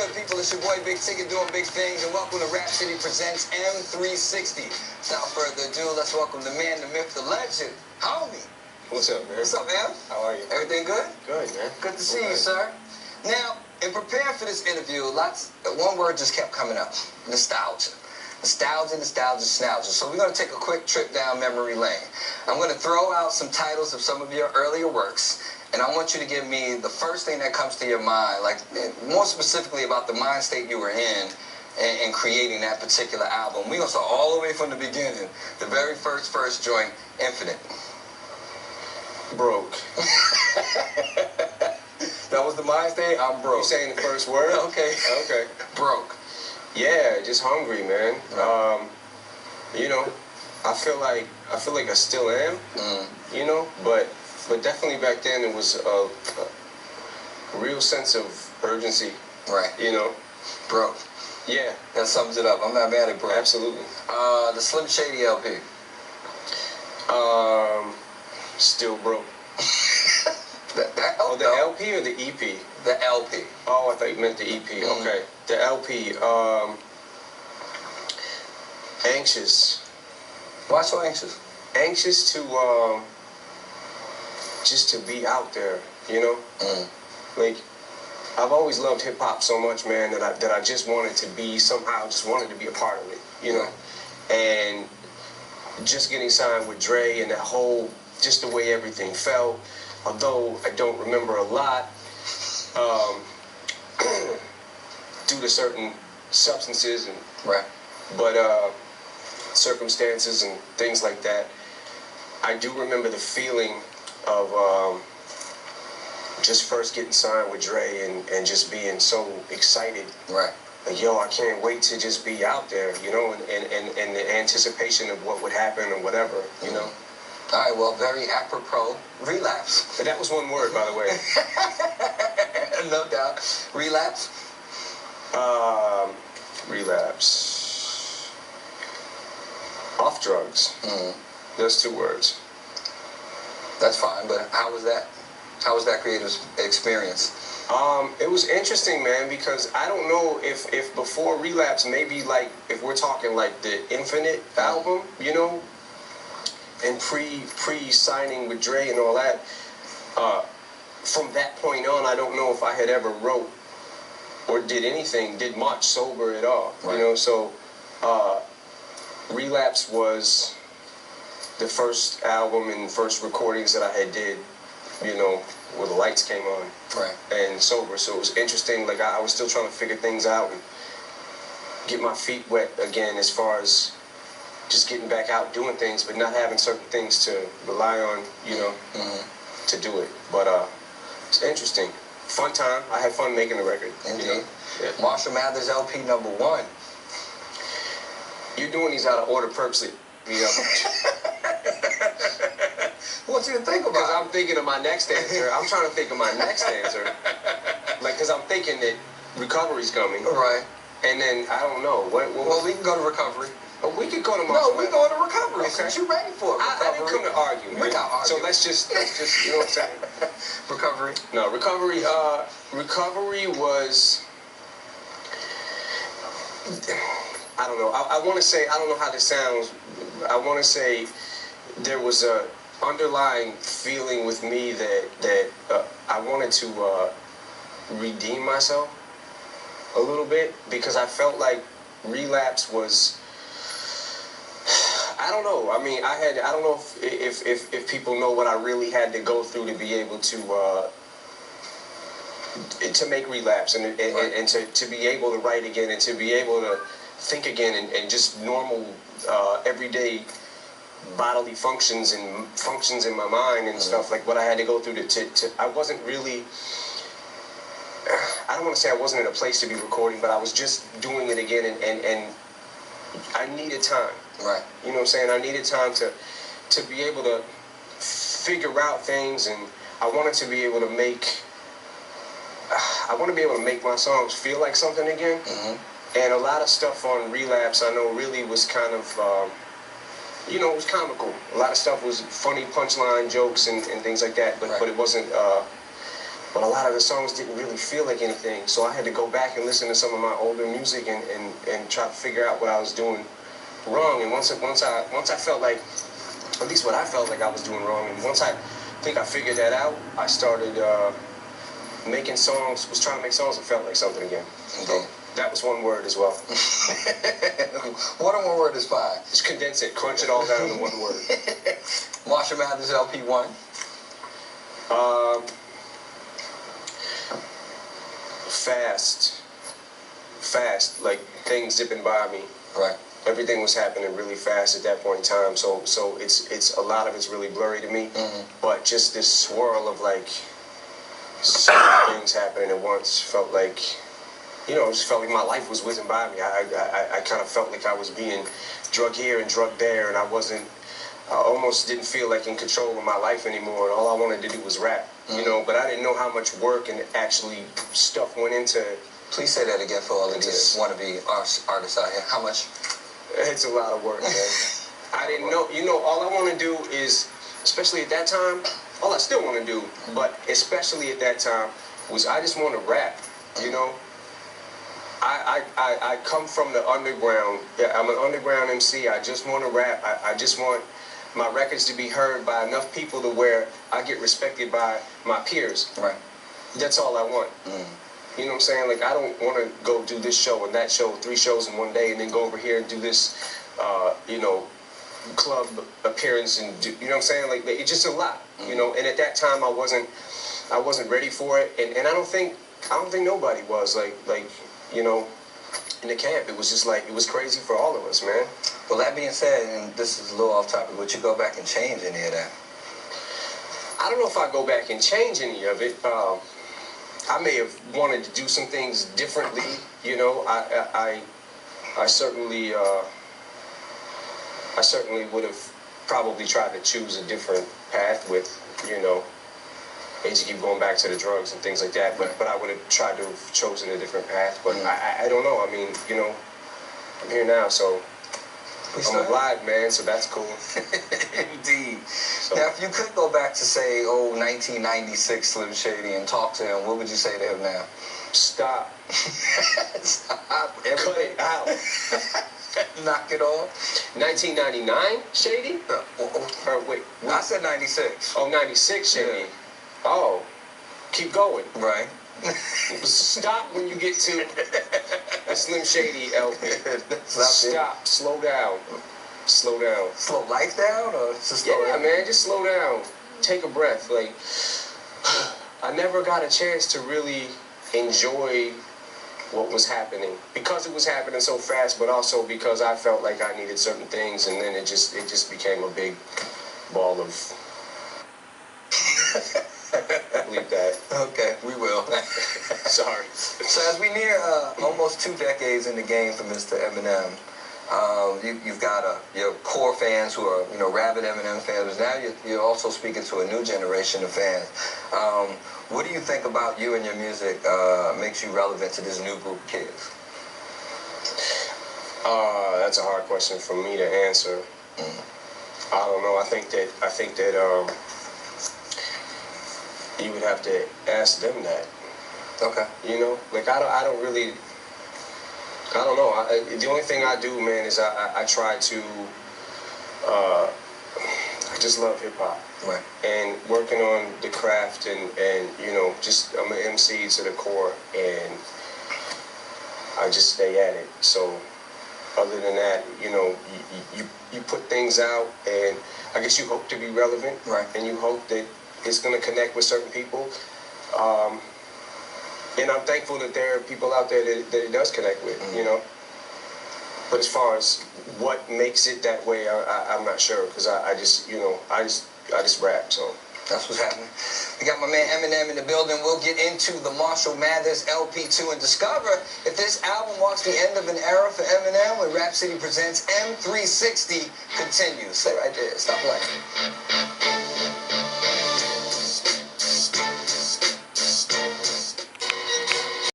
good, people? It's your boy Big Ticket doing big things, and welcome to Rap City Presents M360. Without further ado, let's welcome the man, the myth, the legend, homie. What's up, man? What's up, man? How are you? Everything good? Good, man. Good to see you, sir. Now, in preparing for this interview, one word just kept coming up: nostalgia. Nostalgia, nostalgia, nostalgia. So we're going to take a quick trip down memory lane. I'm going to throw out some titles of some of your earlier works, and I want you to give me the first thing that comes to your mind, like more specifically about the mind state you were in creating that particular album. We're going to start all the way from the beginning. The very first joint, Infinite. Broke. That was the mind state? I'm broke. You saying the first word? Okay. Okay. Broke. Yeah, just hungry, man. Right. You know, I feel like I still am. You know, but definitely back then it was a real sense of urgency. Right. You know, Broke. Yeah. That sums it up. I'm not mad at broke. Absolutely. The Slim Shady LP. Still broke. Oh, the LP or the EP? The LP. Oh, I thought you meant the EP. Okay. The LP. Anxious. Why so anxious? Anxious to just to be out there, you know. Like, I've always loved hip hop so much, man, that I just wanted to be just wanted to be a part of it, you know. And just getting signed with Dre and that whole, just the way everything felt, although I don't remember a lot, due to certain substances and circumstances and things like that. I do remember the feeling of just first getting signed with Dre and just being so excited. Right. Like, yo, I can't wait to just be out there, you know, and the anticipation of what would happen or whatever, you know. All right, well, very apropos, Relapse. But that was one word, by the way. No doubt. Relapse? Relapse. Off drugs. Those 2 words. That's fine, but how was that? How was that creative experience? It was interesting, man, because I don't know if before Relapse, maybe like if we're talking like the Infinite album, you know, and pre-signing with Dre and all that, from that point on, I don't know if I had ever wrote or did much sober at all, you know. So Relapse was the first album and first recordings that I had did, you know, where the lights came on, and sober. So it was interesting. Like, I was still trying to figure things out and get my feet wet again, as far as just getting back out doing things, but not having certain things to rely on, you know, to do it. But it's interesting. Fun time. I had fun making the record. Indeed. You know? Yeah. Marshall Mathers LP #1. You're doing these out of order purposely. What you think about? Because I'm thinking of my next answer. I'm trying to think of my next answer. Like, because I'm thinking that Recovery's coming. Right. And then, I don't know. Well, we can go to Recovery. Oh, we could go to Marshall. No, we go to Recovery. Okay. Since you ready for it. I didn't come to argue, man. We're not arguing. So let's just, you know what I'm saying? Recovery. No, Recovery was, I don't know. I want to say, I don't know how this sounds. I want to say there was a underlying feeling with me that I wanted to redeem myself a little bit, because I felt like Relapse was, I don't know. I mean, I don't know if people know what I really had to go through to be able to make Relapse and to be able to write again and to be able to think again and just normal everyday bodily functions in my mind and stuff, like what I had to go through to I wasn't really, I don't want to say I wasn't in a place to be recording, but I was just doing it again and I needed time. Right. You know what I'm saying? I needed time to be able to figure out things, and I wanted to be able to make my songs feel like something again. And a lot of stuff on Relapse, I know, really was kind of, you know, it was comical. A lot of stuff was funny punchline jokes and things like that, but it wasn't but a lot of the songs didn't really feel like anything. So I had to go back and listen to some of my older music and try to figure out what I was doing wrong. And once I felt like, at least what I felt like I was doing wrong, and once I think I figured that out, I started making songs, was trying to make songs that felt like something again. So that was one word as well. What in one word is fine? Just condense it, crunch it all down into one word. Marshall Mathers LP1. Fast, like things zipping by me. Right. Everything was happening really fast at that point in time, so it's a lot of it's really blurry to me. But just this swirl of like so many things happening at once felt like, you know, it just felt like my life was whizzing by me. I kind of felt like I was being drug here and drug there, and I almost didn't feel like in control of my life anymore, and all I wanted to do was rap, you know, but I didn't know how much work and actually stuff went into. Please say that again for all of these wannabe artists out here. How much? It's a lot of work, man. I didn't know, you know, all I want to do is, especially at that time, all I still want to do, but especially at that time, was I just want to rap, you know. I come from the underground. Yeah, I'm an underground MC. I just want to rap. I just want my records to be heard by enough people to where I get respected by my peers. Right. That's all I want. You know what I'm saying? Like, I don't want to go do this show and that show, 3 shows in one day, and then go over here and do this, you know, club appearance and do, you know what I'm saying? Like, it's just a lot, you know. And at that time, I wasn't ready for it, and I don't think nobody was like, you know, in the camp. It was just like, it was crazy for all of us, man. Well, that being said, and this is a little off topic, would you go back and change any of that? I don't know if I go back and change any of it. I may have wanted to do some things differently, you know. I certainly would have probably tried to choose a different path with, you know, hate to keep going back to the drugs and things like that, but I would have tried to have chosen a different path. But I don't know. I mean, you know, I'm here now, so I'm alive, man, so that's cool. Indeed. So, now, if you could go back to, say, 1996 Slim Shady and talk to him, what would you say to him now? Stop. Stop everything. Cut it out. Knock it off. 1999 Shady? Or wait. I said 96. Oh, 96 Shady. Yeah. Oh, keep going. Right. Stop when you get to the Slim Shady LP. Stop. Slow down. Slow down. Slow life down, or just slow down? Man, just slow down. Take a breath. Like, I never got a chance to really enjoy what was happening because it was happening so fast, but also because I felt like I needed certain things, and then it just became a big ball of. Believe that. Okay, we will. Sorry. So as we near almost 2 decades in the game for Mr. Eminem, you've got your core fans who are, you know, rabid Eminem fans, but now you're also speaking to a new generation of fans. What do you think about you and your music makes you relevant to this new group of kids? That's a hard question for me to answer. I don't know. I think that you would have to ask them that. Okay. You know, like I don't know. The only thing I do, man, is I try to. I just love hip hop. Right. And working on the craft and you know, just I'm an MC to the core, and I just stay at it. So other than that, you know, you put things out, and I guess you hope to be relevant. Right. And you hope that it's going to connect with certain people. And I'm thankful that there are people out there that it does connect with, you know. But as far as what makes it that way, I'm not sure, because I just, you know, I just rap, so. That's what's happening. We got my man Eminem in the building. We'll get into the Marshall Mathers LP2 and discover if this album marks the end of an era for Eminem when Rap City presents M360 continues. Stay right there. Stop playing.